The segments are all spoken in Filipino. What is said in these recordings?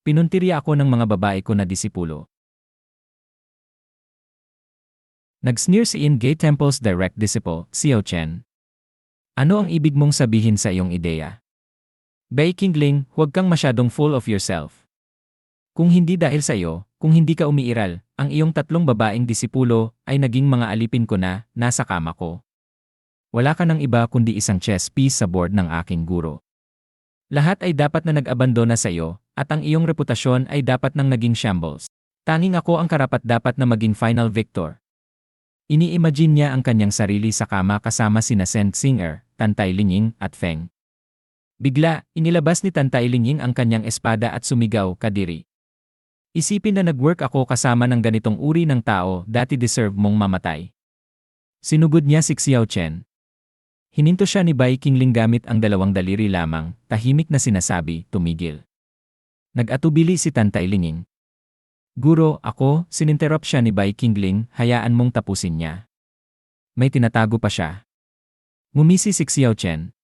Pinuntirya ako ng mga babae ko na disipulo. Nag-sneer si In Gay Temple's direct disciple, Xiao Chen. Ano ang ibig mong sabihin sa iyong ideya? Bai Qingling, huwag kang masyadong full of yourself. Kung hindi dahil sa iyo, kung hindi ka umiiral, ang iyong tatlong babaeng disipulo ay naging mga alipin ko na, nasa kama ko. Wala ka ng iba kundi isang chess piece sa board ng aking guro. Lahat ay dapat na nag-abandona sa iyo, at ang iyong reputasyon ay dapat nang naging shambles. Tanging ako ang karapat-dapat na maging final victor. Ini-imagine niya ang kanyang sarili sa kama kasama sina Shen Xinger, Tantay Lingying at Feng. Bigla, inilabas ni Tantay Lingying ang kanyang espada at sumigaw, "Kadiri. Isipin na nag-work ako kasama ng ganitong uri ng tao, dati deserve mong mamatay." Sinugod niya si Xiao Chen. Hininto siya ni Bai Qingling gamit ang dalawang daliri lamang, tahimik na sinasabi, "Tumigil." Nag-atubili si Tantay Lingying. "Guro, ako," sininterrupt siya ni Bai Qingling, "hayaan mong tapusin niya. May tinatago pa siya." Ngumisi si Xiao Chen.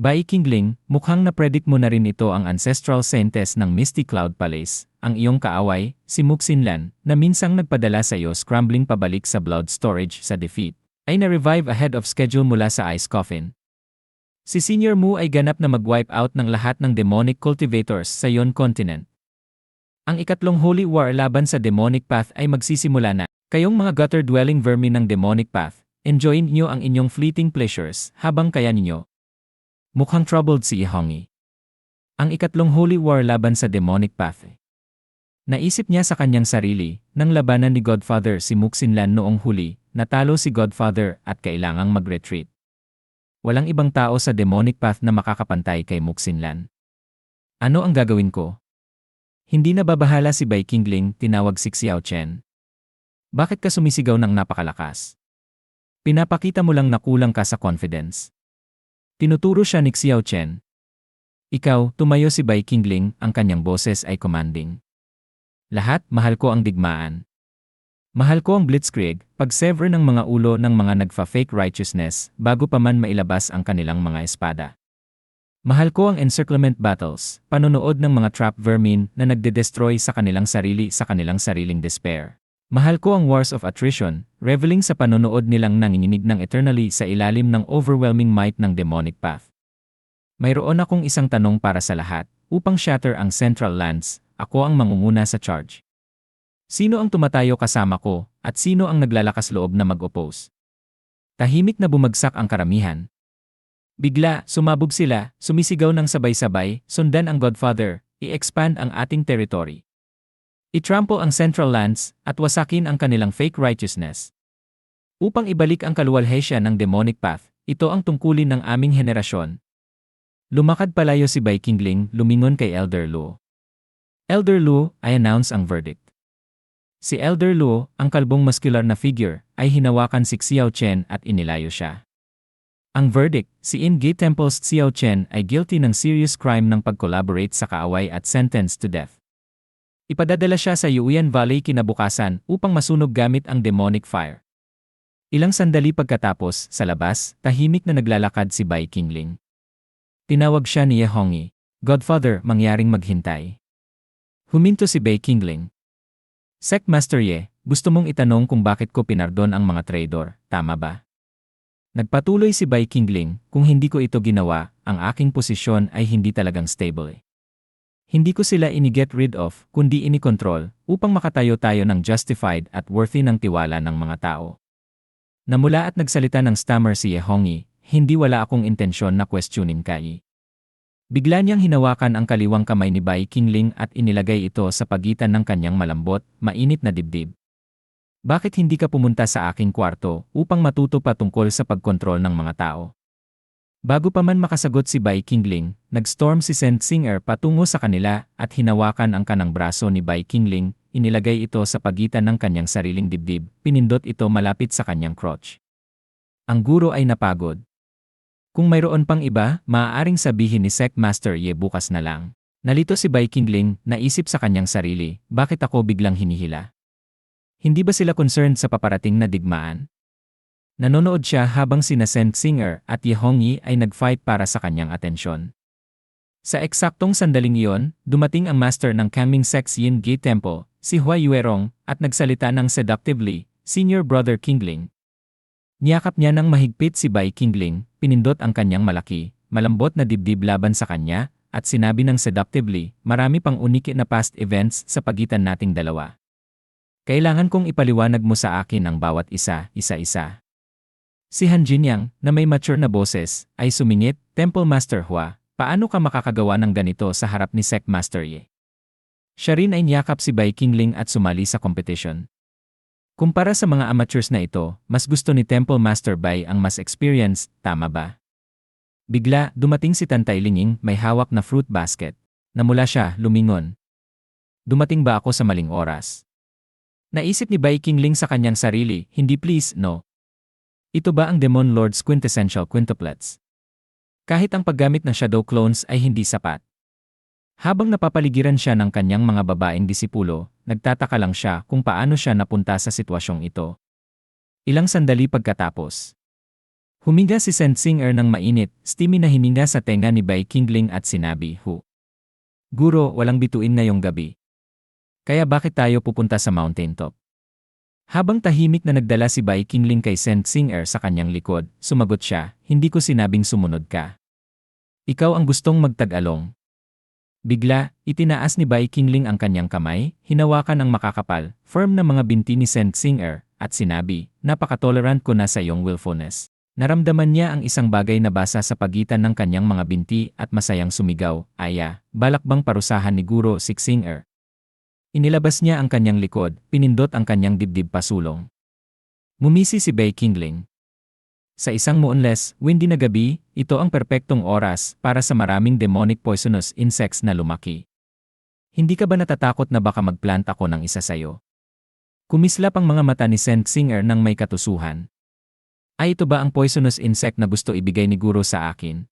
"Bai Qingling, mukhang na-predict mo na rin ito ang ancestral saintess ng Misty Cloud Palace, ang iyong kaaway, si Muxinlan, na minsang nagpadala sa iyo scrambling pabalik sa blood storage sa defeat, ay na-revive ahead of schedule mula sa ice coffin. Si Senior Mu ay ganap na mag-wipe out ng lahat ng demonic cultivators sa yon continent. Ang ikatlong holy war laban sa demonic path ay magsisimula na. Kayong mga gutter-dwelling vermin ng demonic path, enjoyin niyo ang inyong fleeting pleasures habang kaya ninyo." Mukhang troubled si Yehongi. Ang ikatlong holy war laban sa demonic path. Naisip niya sa kanyang sarili, nang labanan ni Godfather si Muxinlan noong huli, natalo si Godfather at kailangang mag-retreat. Walang ibang tao sa demonic path na makakapantay kay Muxinlan. Ano ang gagawin ko? Hindi na babahala si Bai Qingling, tinawag si Xiao Chen. Bakit ka sumisigaw ng napakalakas? Pinapakita mo lang na kulang ka sa confidence. Tinuturo siya ni Xiao Chen. Ikaw, tumayo si Bai Qingling, ang kanyang boses ay commanding. Lahat, mahal ko ang digmaan. Mahal ko ang blitzkrieg, pag-sever ng mga ulo ng mga nagfa-fake righteousness bago pa man mailabas ang kanilang mga espada. Mahal ko ang encirclement battles, panonood ng mga trap vermin na nagde-destroy sa kanilang sariling despair. Mahal ko ang wars of attrition, reveling sa panonood nilang nanginginig ng eternally sa ilalim ng overwhelming might ng demonic path. Mayroon akong isang tanong para sa lahat, upang shatter ang Central Lands, ako ang mangunguna sa charge. Sino ang tumatayo kasama ko, at sino ang naglalakas loob na mag-oppose? Tahimik na bumagsak ang karamihan. Bigla, sumabog sila, sumisigaw ng sabay-sabay, sundan ang Godfather, i-expand ang ating territory. I-trample ang Central Lands, at wasakin ang kanilang fake righteousness. Upang ibalik ang kaluwalhesya ng demonic path, ito ang tungkulin ng aming henerasyon. Lumakad palayo si Bai Qingling, lumingon kay Elder Luo. Elder Luo, I announce ang verdict. Si Elder Luo, ang kalbong muscular na figure, ay hinawakan si Xiao Chen at inilayo siya. Ang verdict, si In Gay Temple's Xiao Chen ay guilty ng serious crime ng pag-collaborate sa kaaway at sentenced to death. Ipadadala siya sa Yuyan Valley kinabukasan upang masunog gamit ang demonic fire. Ilang sandali pagkatapos, sa labas, tahimik na naglalakad si Bai Qingling. Tinawag siya ni Yehongi. "Godfather, mangyaring maghintay." Huminto si Bai Qingling. "Sect Master Ye, gusto mong itanong kung bakit ko pinardon ang mga traidor, tama ba?" Nagpatuloy si Bai Qingling, "Kung hindi ko ito ginawa, ang aking posisyon ay hindi talagang stable. Hindi ko sila ini-get rid of, kundi ini-control, upang makatayo tayo ng justified at worthy ng tiwala ng mga tao." Namula at nagsalita ng stammer si Yehongi, "Hindi wala akong intensyon na questionin kay." Bigla niyang hinawakan ang kaliwang kamay ni Bai Qingling at inilagay ito sa pagitan ng kanyang malambot, mainit na dibdib. "Bakit hindi ka pumunta sa aking kwarto upang matuto pa tungkol sa pagkontrol ng mga tao?" Bago pa man makasagot si Bai Qingling, nag-storm si Shen Xinger patungo sa kanila at hinawakan ang kanang braso ni Bai Qingling, inilagay ito sa pagitan ng kanyang sariling dibdib, pinindot ito malapit sa kanyang crotch. Ang guro ay napagod. Kung mayroon pang iba, maaaring sabihin ni Sect Master Ye bukas na lang. Nalito si Bai Qingling, naisip sa kanyang sarili, bakit ako biglang hinihila? Hindi ba sila concerned sa paparating na digmaan? Nanonood siya habang sina Shen Xinger at Yehongi ay nag-fight para sa kanyang atensyon. Sa eksaktong sandaling iyon, dumating ang master ng Kaming Sex Yin Gate Temple, si Hua Yuerong, at nagsalita ng seductively, Senior Brother Kingling. Niyakap niya ng mahigpit si Bai Kingling, pinindot ang kanyang malaki, malambot na dibdib laban sa kanya, at sinabi ng seductively, marami pang uniki na past events sa pagitan nating dalawa. Kailangan kong ipaliwanag mo sa akin ang bawat isa, isa-isa. Si Han Jinyang, na may mature na boses, ay sumingit, Temple Master Hua, paano ka makakagawa ng ganito sa harap ni Sect Master Ye? Siya rin ay niyakap si Bai Kingling at sumali sa competition. Kumpara sa mga amateurs na ito, mas gusto ni Temple Master Bai ang mas experienced, tama ba? Bigla, dumating si Tantay Linging, may hawak na fruit basket. Namula siya, lumingon. Dumating ba ako sa maling oras? Naisip ni Bai Kingling sa kanyang sarili, hindi please, no. Ito ba ang Demon Lord's quintessential quintuplets? Kahit ang paggamit ng shadow clones ay hindi sapat. Habang napapaligiran siya ng kanyang mga babaeng disipulo, nagtataka lang siya kung paano siya napunta sa sitwasyong ito. Ilang sandali pagkatapos, huminga si Saint Singer ng mainit, steamy na hininga sa tenga ni Bai Kingling at sinabi, Guro, walang bituin ngayong gabi. Kaya bakit tayo pupunta sa mountaintop? Habang tahimik na nagdala si Bai Kingling kay Saint Singer sa kanyang likod, sumagot siya, hindi ko sinabing sumunod ka. Ikaw ang gustong magtag-along. Bigla, itinaas ni Bai Kingling ang kanyang kamay, hinawakan ang makakapal, firm na mga binti ni Saint Singer, at sinabi, napaka-tolerant ko na sa iyong willfulness. Naramdaman niya ang isang bagay na basa sa pagitan ng kanyang mga binti at masayang sumigaw, aya, balak bang parusahan ni Guro si Singer? Inilabas niya ang kanyang likod, pinindot ang kanyang dibdib pasulong. Mumisi si Bai Kingling. Sa isang moonless, windy na gabi, ito ang perpektong oras para sa maraming demonic poisonous insects na lumaki. Hindi ka ba natatakot na baka mag-plant ako ng isa sayo? Kumislap ang mga mata ni Saint Singer ng may katusuhan. Ay ito ba ang poisonous insect na gusto ibigay ni Guro sa akin?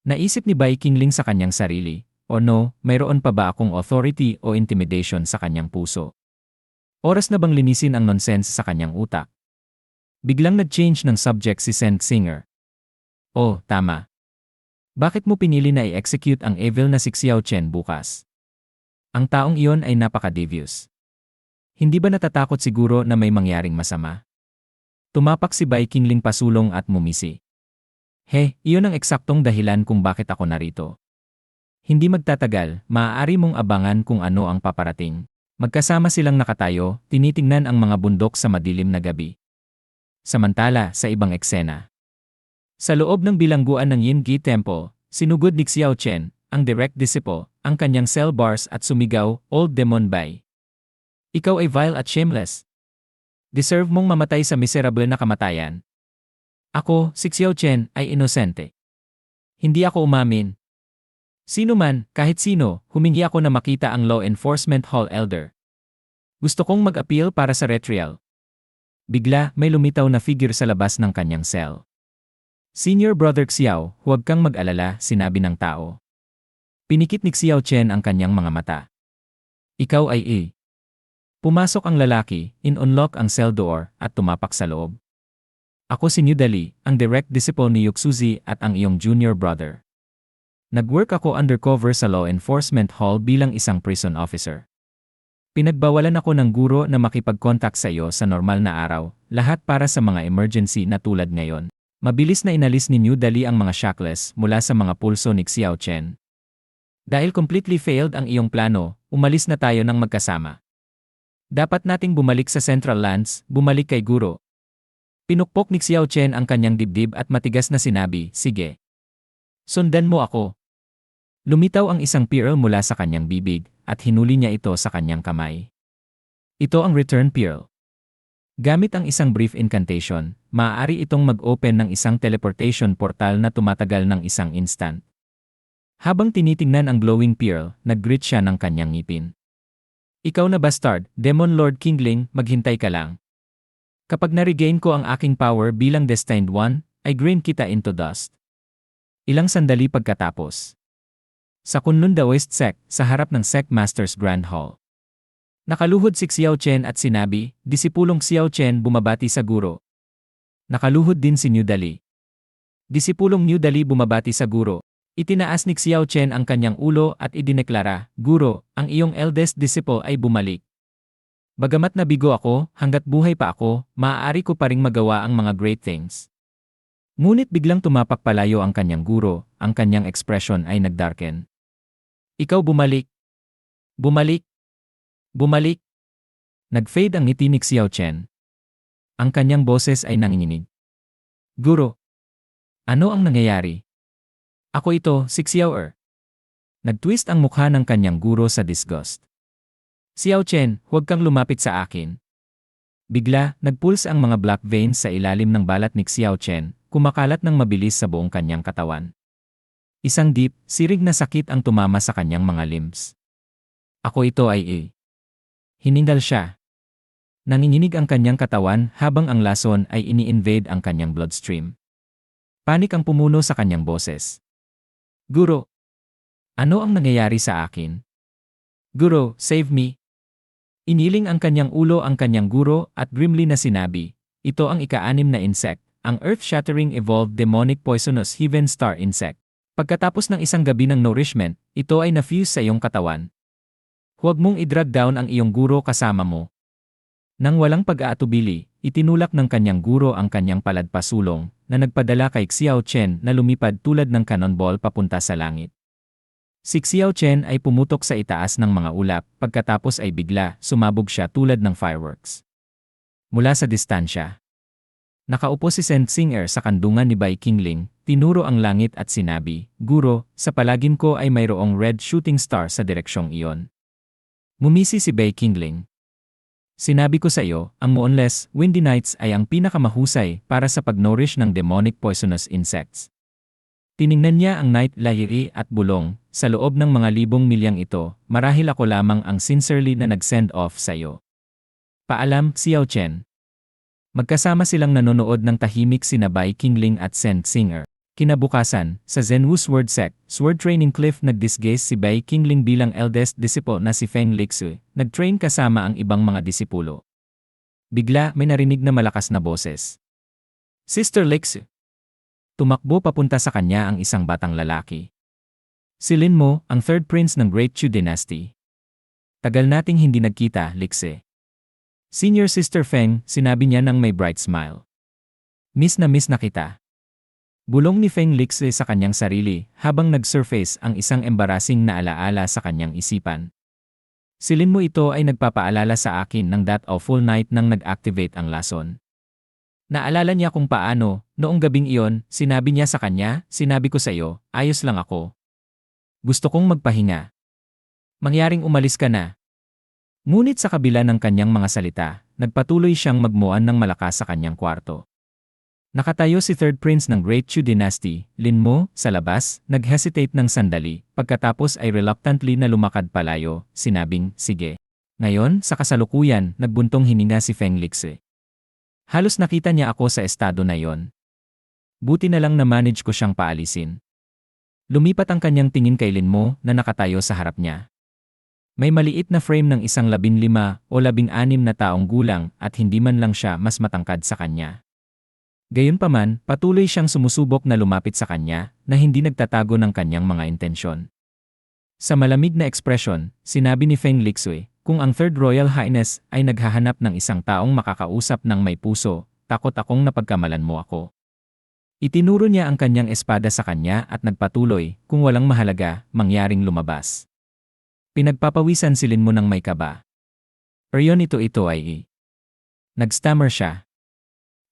Naisip ni Bai Kingling sa kanyang sarili. O no, mayroon pa ba akong authority o intimidation sa kanyang puso? Oras na bang linisin ang nonsense sa kanyang utak? Biglang nag-change ng subject si Saint Singer. Oh, tama. Bakit mo pinili na i-execute ang evil na si Xiao Chen bukas? Ang taong iyon ay napaka-devious. Hindi ba natatakot siguro na may mangyaring masama? Tumapak si Bai Kingling pasulong at mumisi. Iyon ang eksaktong dahilan kung bakit ako narito. Hindi magtatagal, maaari mong abangan kung ano ang paparating. Magkasama silang nakatayo, tinitingnan ang mga bundok sa madilim na gabi. Samantala, sa ibang eksena. Sa loob ng bilangguan ng Yin Gate Temple, sinugod ni Xiao Chen, ang direct disciple, ang kanyang cell bars at sumigaw, Old Demon Bai. Ikaw ay vile at shameless. Deserve mong mamatay sa miserable na kamatayan. Ako, si Xiao Chen, ay inosente. Hindi ako umamin. Sino man, kahit sino, humingi ako na makita ang Law Enforcement Hall Elder. Gusto kong mag-appeal para sa retrial. Bigla, may lumitaw na figure sa labas ng kanyang cell. Senior Brother Xiao, huwag kang mag-alala, sinabi ng tao. Pinikit ni Xiao Chen ang kanyang mga mata. Ikaw ay Pumasok ang lalaki, in-unlock ang cell door, at tumapak sa loob. Ako si New Dali, ang direct disciple ni Yuxuzi at ang iyong junior brother. Nag-work ako undercover sa Law Enforcement Hall bilang isang prison officer. Pinagbawalan ako ng guro na makipag-contact sa iyo sa normal na araw, lahat para sa mga emergency na tulad ngayon. Mabilis na inalis ni New Dali ang mga shackles mula sa mga pulso ni Xiao Chen. Dahil completely failed ang iyong plano, umalis na tayo ng magkasama. Dapat nating bumalik sa Central Lands, bumalik kay Guro. Pinukpok ni Xiao Chen ang kanyang dibdib at matigas na sinabi, sige. Sundan mo ako. Lumitaw ang isang pearl mula sa kanyang bibig, at hinuli niya ito sa kanyang kamay. Ito ang return pearl. Gamit ang isang brief incantation, maaari itong mag-open ng isang teleportation portal na tumatagal ng isang instant. Habang tinitingnan ang glowing pearl, nag-grit siya ng kanyang ngipin. Ikaw na bastard, Demon Lord Kingling, maghintay ka lang. Kapag na-regain ko ang aking power bilang Destined One, ay grind kita into dust. Ilang sandali pagkatapos. Sa Kunlun Da West Sect, sa harap ng Sect Masters Grand Hall. Nakaluhod si Xiao Chen at sinabi, disipulong Xiao Chen bumabati sa guro. Nakaluhod din si New Dali. Disipulong New Dali bumabati sa guro. Itinaas ni Xiao Chen ang kanyang ulo at idineklara, Guro, ang iyong eldest disciple ay bumalik. Bagamat nabigo ako, hanggat buhay pa ako, maaari ko pa ring magawa ang mga great things. Ngunit biglang tumapak palayo ang kanyang guro, ang kanyang ekspresyon ay nagdarken. Ikaw bumalik. Bumalik. Bumalik. Nag-fade ang ngiti ni Xiao Chen. Ang kanyang boses ay nanginginig. Guro. Ano ang nangyayari? Ako ito, si Xiao Er. Nag-twist ang mukha ng kanyang guro sa disgust. Xiao Chen, huwag kang lumapit sa akin. Bigla, nagpulse ang mga black veins sa ilalim ng balat ni Xiao Chen, kumakalat ng mabilis sa buong kanyang katawan. Isang deep, sirig na sakit ang tumama sa kanyang mga limbs. Ako ito ay Hiningal siya. Nanginginig ang kanyang katawan habang ang lason ay ini-invade ang kanyang bloodstream. Panik ang pumuno sa kanyang boses. Guro, ano ang nangyayari sa akin? Guro, save me. Iniling ang kanyang ulo ang kanyang guro at grimly na sinabi, ito ang ika-6 na insect, ang earth-shattering evolved demonic poisonous heaven star insect. Pagkatapos ng isang gabi ng nourishment, ito ay na-fuse sa iyong katawan. Huwag mong i-drag down ang iyong guro kasama mo. Nang walang pag-aatubili, itinulak ng kanyang guro ang kanyang paladpasulong na nagpadala kay Xiao Chen na lumipad tulad ng cannonball papunta sa langit. Si Xiao Chen ay pumutok sa itaas ng mga ulap pagkatapos ay bigla sumabog siya tulad ng fireworks. Mula sa distansya. Nakaupo si Shen Xinger sa kandungan ni Bai Qingling, tinuro ang langit at sinabi, Guro, sa palagim ko ay mayroong red shooting star sa direksyong iyon. Ngumisi si Bai Qingling. Sinabi ko sa iyo, ang moonless, windy nights ay ang pinakamahusay para sa pag-nourish ng demonic poisonous insects. Tiningnan niya ang night lahiri at bulong, sa loob ng mga libong milyang ito, marahil ako lamang ang sincerely na nag-send off sa iyo. Paalam, Xiao Chen. Magkasama silang nanonood ng tahimik sina Bai Qingling at Shen Xinger. Kinabukasan, sa Zhenwu Sword Sect, Sword Training Cliff nag-disguise si Bai Qingling bilang eldest disciple na si Feng Lixue, nag-train kasama ang ibang mga disipulo. Bigla may narinig na malakas na boses. Sister Lixue. Tumakbo papunta sa kanya ang isang batang lalaki. Si Lin Mo, ang third prince ng Great Chu Dynasty. Tagal nating hindi nagkita, Lixue. Senior Sister Feng, sinabi niya nang may bright smile. Miss na kita. Bulong ni Feng Lixue sa kanyang sarili habang nag-surface ang isang embarrassing na alaala sa kanyang isipan. Silin mo ito ay nagpapaalala sa akin ng that awful night nang nag-activate ang lason. Naalala niya kung paano, noong gabing iyon, sinabi niya sa kanya, sinabi ko sa iyo, ayos lang ako. Gusto kong magpahinga. Mangyaring umalis ka na. Ngunit sa kabila ng kanyang mga salita, nagpatuloy siyang magmuan ng malakas sa kanyang kwarto. Nakatayo si third prince ng Great Chu Dynasty, Lin Mo, sa labas, nag-hesitate ng sandali, pagkatapos ay reluctantly na lumakad palayo, sinabing, sige. Ngayon, sa kasalukuyan, nagbuntong hininga si Feng Lixue. Halos nakita niya ako sa estado na yon. Buti na lang na-manage ko siyang paalisin. Lumipat ang kanyang tingin kay Lin Mo na nakatayo sa harap niya. May maliit na frame ng isang 15 o 16 na taong gulang at hindi man lang siya mas matangkad sa kanya. Gayunpaman, patuloy siyang sumusubok na lumapit sa kanya na hindi nagtatago ng kanyang mga intensyon. Sa malamig na ekspresyon, sinabi ni Feng Lixue, kung ang Third Royal Highness ay naghahanap ng isang taong makakausap ng may puso, takot akong napagkamalan mo ako. Itinuro niya ang kanyang espada sa kanya at nagpatuloy, kung walang mahalaga, mangyaring lumabas. Pinagpapawisan si Lin Mo ng may kaba. Eryon ito ay. Nag-stammer siya.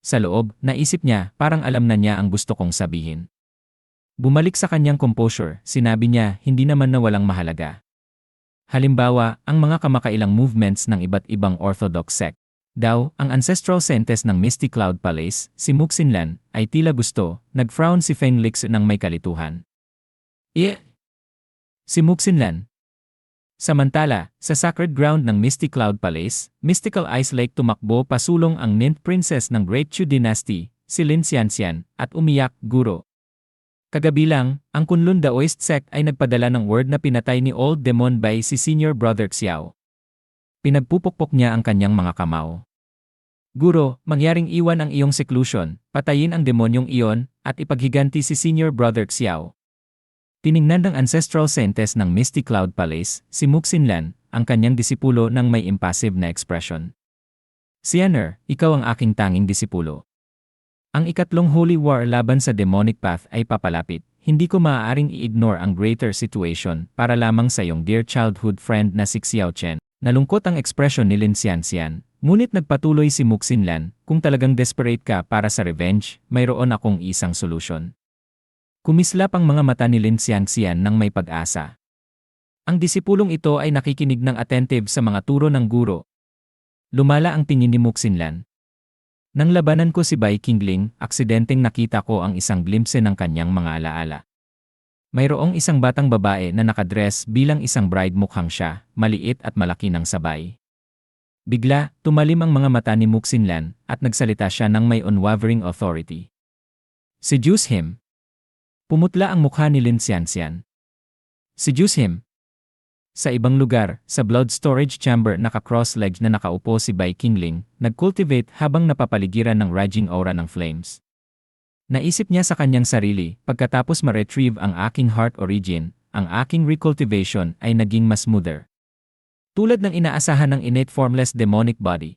Sa loob, naisip niya, parang alam na niya ang gusto kong sabihin. Bumalik sa kanyang composure, sinabi niya, hindi naman na walang mahalaga. Halimbawa, ang mga kamakailang movements ng iba't ibang orthodox sect. Daw, ang ancestral sentes ng Misty Cloud Palace, si Muxinlan, ay tila gusto, nag-frown si Feng Lixue ng may kalituhan. Si Muxinlan. Samantala, sa sacred ground ng Misty Cloud Palace, Mystical Ice Lake tumakbo pasulong ang ninth princess ng Great Chu Dynasty, si Lin Xianxian, at umiyak, guro. Kagabi lang, ang Kunlun Daoist sect ay nagpadala ng word na pinatay ni Old Demon Bai si senior brother Xiao. Pinagpupukpok niya ang kanyang mga kamao. Guro, mangyaring iwan ang iyong seclusion, patayin ang demonyong iyon, at ipaghiganti si senior brother Xiao. Tiningnan ng ancestral scientist ng Misty Cloud Palace, si Muxinlan, ang kanyang disipulo ng may impassive na expression. Sianer, ikaw ang aking tanging disipulo. Ang ikatlong holy war laban sa demonic path ay papalapit. Hindi ko maaaring i-ignore ang greater situation para lamang sa iyong dear childhood friend na si Xiao Chen. Nalungkot ang ekspresyon ni Lin Xianxian, ngunit nagpatuloy si Muxinlan, kung talagang desperate ka para sa revenge, mayroon akong isang solusyon. Kumislap ang mga mata ni Lin Xianxian ng may pag-asa. Ang disipulong ito ay nakikinig ng attentive sa mga turo ng guro. Lumala ang tingin ni Muxinlan. Nang labanan ko si Bai Qingling, aksidenteng nakita ko ang isang glimpse ng kanyang mga alaala. Mayroong isang batang babae na nakadress bilang isang bride, mukhang siya, maliit at malaki ng sabay. Bigla, tumalim ang mga mata ni Muxinlan at nagsalita siya ng may unwavering authority. Seduce him. Pumutla ang mukha ni Lin Xianxian. Seduce him. Sa ibang lugar, sa blood storage chamber naka-cross-legged na nakaupo si Bai Qingling, nag-cultivate habang napapaligiran ng raging aura ng flames. Naisip niya sa kanyang sarili, pagkatapos ma-retrieve ang aking heart origin, ang aking recultivation ay naging mas smoother. Tulad ng inaasahan ng innate formless demonic body.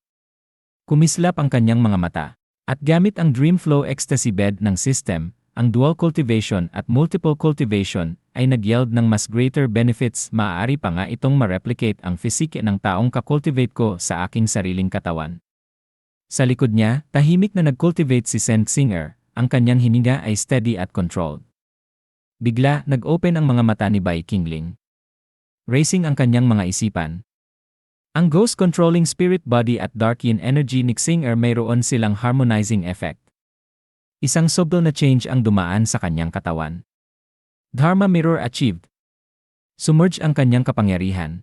Kumislap ang kanyang mga mata. At gamit ang Dream Flow Ecstasy Bed ng system, ang dual cultivation at multiple cultivation ay nag-yield ng mas greater benefits. Maaari pa nga itong ma-replicate ang physique ng taong kakultivate ko sa aking sariling katawan. Sa likod niya, tahimik na nag-cultivate si Saint Singer, ang kanyang hininga ay steady at controlled. Bigla, nag-open ang mga mata ni Bai Qingling. Racing ang kanyang mga isipan. Ang ghost controlling spirit body at dark yin energy ni Singer mayroon silang harmonizing effect. Isang subtle na change ang dumaan sa kanyang katawan. Dharma mirror achieved. Submerge ang kanyang kapangyarihan.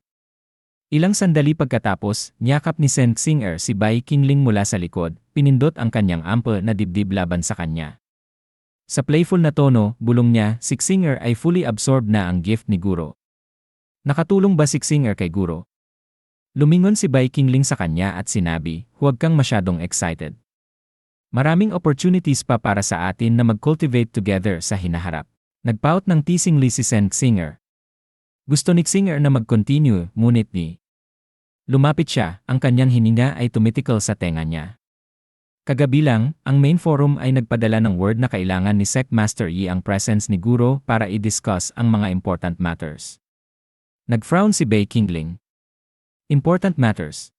Ilang sandali pagkatapos, niyakap ni Saint Singer si Bai Qingling mula sa likod, pinindot ang kanyang ample na dibdib laban sa kanya. Sa playful na tono, bulong niya, si Singer ay fully absorbed na ang gift ni Guro. Nakatulong ba si Singer kay Guro? Lumingon si Bai Qingling sa kanya at sinabi, huwag kang masyadong excited. Maraming opportunities pa para sa atin na mag-cultivate together sa hinaharap. Nagpaut ng teasingly si Saint Singer. Gusto ni Singer na mag-continue, ngunit ni. Lumapit siya, ang kanyang hininga ay tumitikal sa tenga niya. Kagabi lang, ang main forum ay nagpadala ng word na kailangan ni Sect Master Yi ang presence ni Guro para i-discuss ang mga important matters. Nag-frown si Bai Qingling. Important matters.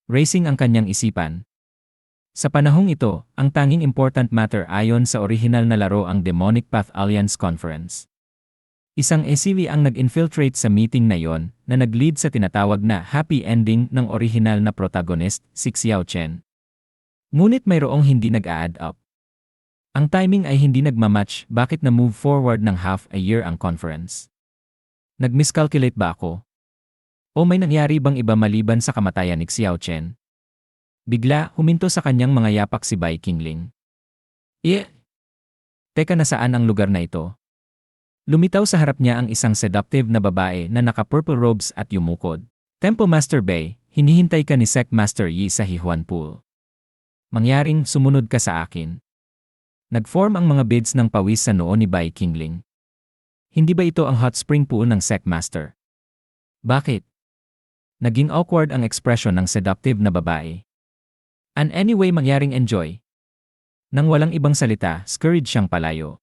Racing ang kanyang isipan. Sa panahong ito, ang tanging important matter ayon sa orihinal na laro ang Demonic Path Alliance Conference. Isang SCV ang nag-infiltrate sa meeting na yon na nag-lead sa tinatawag na happy ending ng orihinal na protagonist, si Xiao Chen. Ngunit mayroong hindi nag-a-add up. Ang timing ay hindi nagmamatch, bakit na move forward ng half a year ang conference? Nag-miscalculate ba ako? O may nangyari bang iba maliban sa kamatayan ni Xiao Chen? Bigla, huminto sa kanyang mga yapak si Bai Qingling. Teka, nasaan ang lugar na ito? Lumitaw sa harap niya ang isang seductive na babae na naka-purple robes at yumukod. Temple Master Bai, hinihintay ka ni Sect Master Yi sa Hihuan Pool. Mangyaring sumunod ka sa akin. Nag-form ang mga beads ng pawis sa noo ni Bai Qingling. Hindi ba ito ang hot spring pool ng Sect Master? Bakit? Naging awkward ang ekspresyon ng seductive na babae. And anyway, mangyaring enjoy. Nang walang ibang salita, scurried siyang palayo.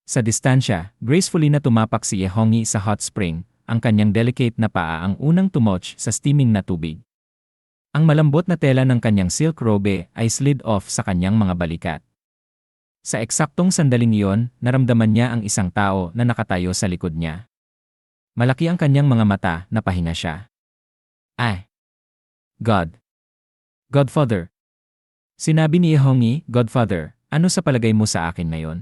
Sa distansya, gracefully na tumapak si Yehongi sa hot spring, ang kanyang delicate na paa ang unang tumouch sa steaming na tubig. Ang malambot na tela ng kanyang silk robe ay slid off sa kanyang mga balikat. Sa eksaktong sandaling iyon, naramdaman niya ang isang tao na nakatayo sa likod niya. Malaki ang kanyang mga mata, napahinga siya. Ay! God! Godfather! Sinabi ni Yehongi, Godfather, ano sa palagay mo sa akin ngayon?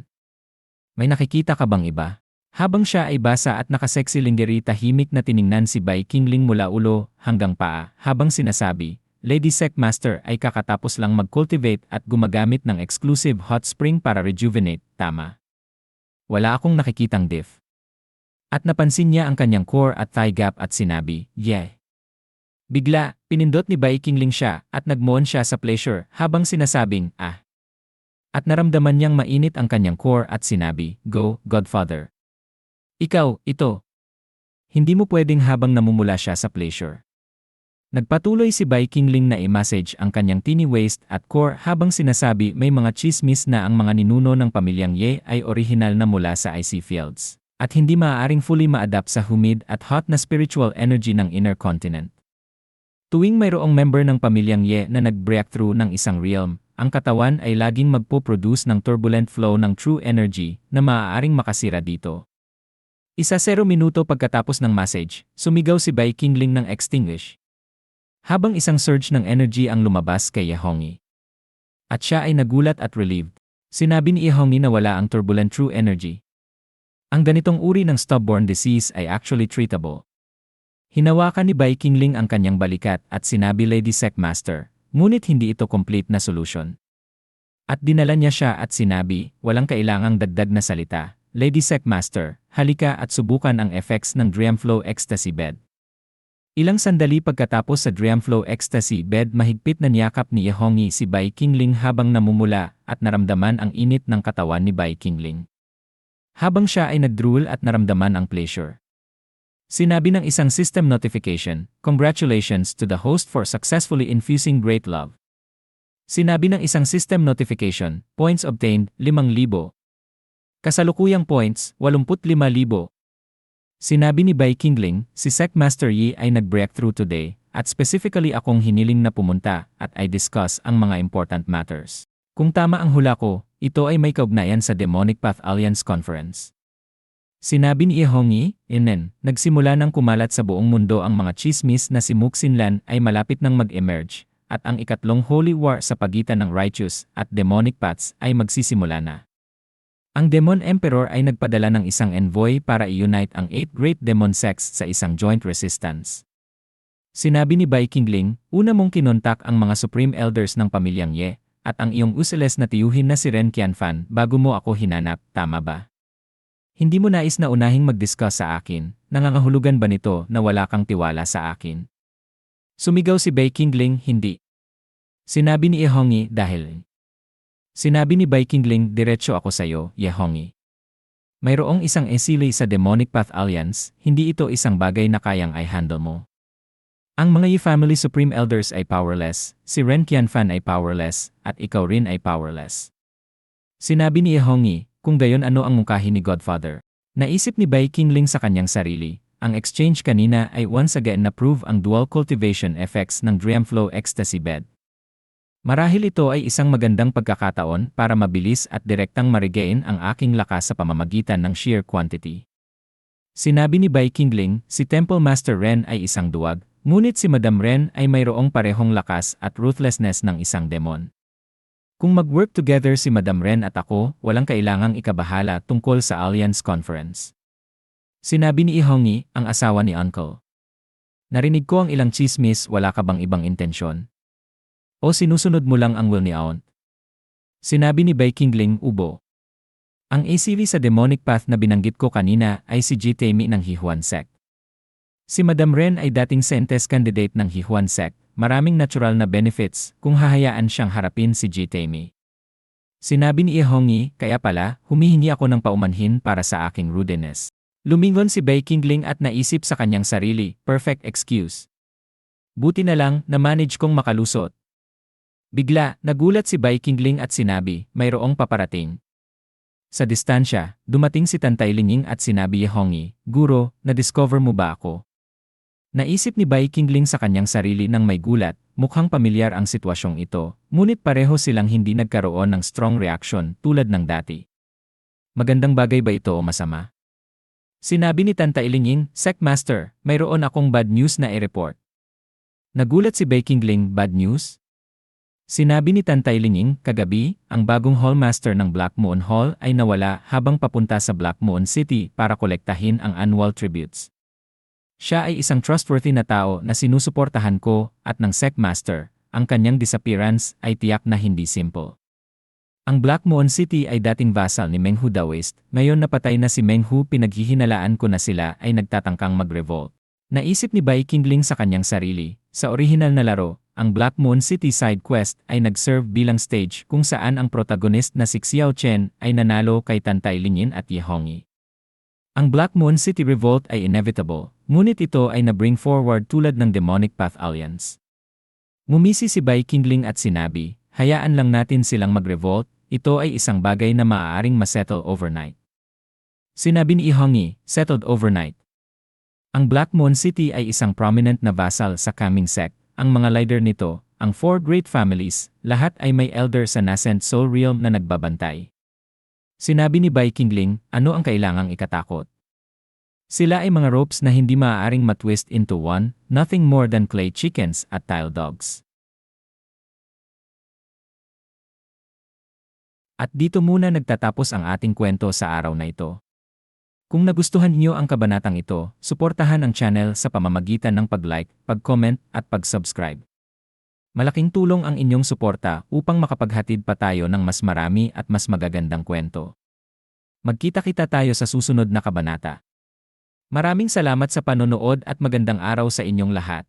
May nakikita ka bang iba? Habang siya ay basa at nakasexy lingerie, tahimik na tiningnan si Bai Qingling mula ulo hanggang paa, habang sinasabi, Lady Sect Master ay kakatapos lang mag-cultivate at gumagamit ng exclusive hot spring para rejuvenate, tama? Wala akong nakikitang diff. At napansin niya ang kanyang core at thigh gap at sinabi, yeah. Bigla, pinindot ni Bai Qingling siya at nagmoon siya sa pleasure habang sinasabing, ah. At naramdaman niyang mainit ang kanyang core at sinabi, Go, Godfather. Ikaw, ito. Hindi mo pwedeng habang namumula siya sa pleasure. Nagpatuloy si Bai Qingling na i-message ang kanyang teeny waist at core habang sinasabi may mga chismis na ang mga ninuno ng pamilyang Ye ay orihinal na mula sa icy fields at hindi maaaring fully ma-adapt sa humid at hot na spiritual energy ng inner continent. Tuwing mayroong member ng pamilyang Ye na nag-breakthrough ng isang realm, ang katawan ay laging magpo-produce ng turbulent flow ng true energy na maaaring makasira dito. 1-0 minuto pagkatapos ng message, sumigaw si Bai Qingling ng extinguish. Habang isang surge ng energy ang lumabas kay Ye Hongyi. At siya ay nagulat at relieved. Sinabi ni Ye Hongyi na wala ang turbulent true energy. Ang ganitong uri ng stubborn disease ay actually treatable. Hinawakan ni Bai Qingling ang kanyang balikat at sinabi Lady Sekmaster, ngunit hindi ito complete na solution. At dinala niya siya at sinabi, walang kailangang dagdag na salita. Lady Sekmaster, halika at subukan ang effects ng Dreamflow Ecstasy Bed. Ilang sandali pagkatapos sa Dreamflow Ecstasy Bed mahigpit na niyakap ni Ye Hongyi si Bai Qingling habang namumula at naramdaman ang init ng katawan ni Bai Qingling. Habang siya ay nag-drool at naramdaman ang pleasure. Sinabi ng isang system notification, congratulations to the host for successfully infusing great love. Sinabi ng isang system notification, points obtained, 5,000. Kasalukuyang points, 85,000. Sinabi ni Bai Qingling, si Sekmaster Yi ay nag-breakthrough today, at specifically akong hiniling na pumunta at I discuss ang mga important matters. Kung tama ang hula ko, ito ay may kaugnayan sa Demonic Path Alliance Conference. Sinabi ni Ye Hongyi, nagsimula nang kumalat sa buong mundo ang mga chismis na si Muxinlan ay malapit nang mag-emerge, at ang ikatlong holy war sa pagitan ng righteous at demonic paths ay magsisimula na. Ang Demon Emperor ay nagpadala ng isang envoy para i-unite ang 8 Great Demon Sects sa isang joint resistance. Sinabi ni Bai Qingling, una mong kinontak ang mga Supreme Elders ng pamilyang Ye, at ang iyong useless na tiyuhin na si Ren Qianfan bago mo ako hinanap, tama ba? Hindi mo nais na unahing mag-discuss sa akin, nangangahulugan ba nito na wala kang tiwala sa akin? Sumigaw si Bai Qingling, hindi. Sinabi ni Ye Hongyi, dahil. Sinabi ni Bai Qingling, diretso ako sa iyo, Ye Hongyi. Mayroong isang esili sa Demonic Path Alliance, hindi ito isang bagay na kayang i-handle mo. Ang mga Yi Family Supreme Elders ay powerless, si Ren Qianfan ay powerless, at ikaw rin ay powerless. Sinabi ni Ye Hongyi, kung gayon ano ang mungkahi ni Godfather. Naisip ni Bai Qingling sa kanyang sarili, ang exchange kanina ay once again na-prove ang dual cultivation effects ng Dreamflow Ecstasy Bed. Marahil ito ay isang magandang pagkakataon para mabilis at direktang ma-regain ang aking lakas sa pamamagitan ng sheer quantity. Sinabi ni Bai Qingling, si Temple Master Ren ay isang duwag, ngunit si Madam Ren ay mayroong parehong lakas at ruthlessness ng isang demon. Kung mag-work together si Madam Ren at ako, walang kailangang ikabahala tungkol sa Alliance Conference. Sinabi ni Ye Hongyi, ang asawa ni Uncle. Narinig ko ang ilang chismis, wala ka bang ibang intensyon? O sinusunod mo lang ang will ni Aunt? Sinabi ni Bai Qingling, ubo. Ang ACV sa Demonic Path na binanggit ko kanina ay si Jitemi ng Hihuan Sect. Si Madam Ren ay dating Sentes candidate ng Hihuan Sect, maraming natural na benefits kung hahayaan siyang harapin si Jitemi. Sinabi ni Ye Hongyi, kaya pala, humihingi ako ng paumanhin para sa aking rudeness. Lumingon si Bai Qingling at naisip sa kanyang sarili, perfect excuse. Buti na lang, na-manage kong makalusot. Bigla, nagulat si Bai Qingling at sinabi, mayroong paparating. Sa distansya, dumating si Tantay Linging at sinabi Ye Hongyi, Guro, na-discover mo ba ako? Naisip ni Bai Qingling sa kanyang sarili nang may gulat, mukhang pamilyar ang sitwasyong ito, ngunit pareho silang hindi nagkaroon ng strong reaction tulad ng dati. Magandang bagay ba ito o masama? Sinabi ni Tantay Linging, Sekmaster, mayroon akong bad news na i-report. Nagulat si Bai Qingling, bad news? Sinabi ni Tantay Linging, kagabi, ang bagong hallmaster ng Black Moon Hall ay nawala habang papunta sa Black Moon City para kolektahin ang annual tributes. Siya ay isang trustworthy na tao na sinusuportahan ko at ng Sekmaster, ang kanyang disappearance ay tiyak na hindi simple. Ang Black Moon City ay dating vassal ni Menghu Daoist, ngayon napatay na si Menghu, pinaghihinalaan ko na sila ay nagtatangkang mag-revolt. Naisip ni Bai Qingling sa kanyang sarili, sa orihinal na laro, ang Black Moon City side quest ay nag-serve bilang stage kung saan ang protagonist na si Xiao Chen ay nanalo kay Tantay Lingyin at Ye Hongyi. Ang Black Moon City Revolt ay inevitable, ngunit ito ay na-bring forward tulad ng Demonic Path Alliance. Ngumisi si Bai Qingling at sinabi, hayaan lang natin silang mag-revolt, ito ay isang bagay na maaaring masettle overnight. Sinabi ni Ihongi, settled overnight. Ang Black Moon City ay isang prominent na vassal sa Kaming sect, ang mga leader nito, ang four great families, lahat ay may elder sa Nascent Soul Realm na nagbabantay. Sinabi ni Bai Qingling, ano ang kailangang ikatakot? Sila ay mga ropes na hindi maaaring matwist into one, nothing more than clay chickens at tile dogs. At dito muna nagtatapos ang ating kwento sa araw na ito. Kung nagustuhan niyo ang kabanatang ito, suportahan ang channel sa pamamagitan ng pag-like, pag-comment at pag-subscribe. Malaking tulong ang inyong suporta upang makapaghatid pa tayo ng mas marami at mas magagandang kwento. Magkita-kita tayo sa susunod na kabanata. Maraming salamat sa panonood at magandang araw sa inyong lahat.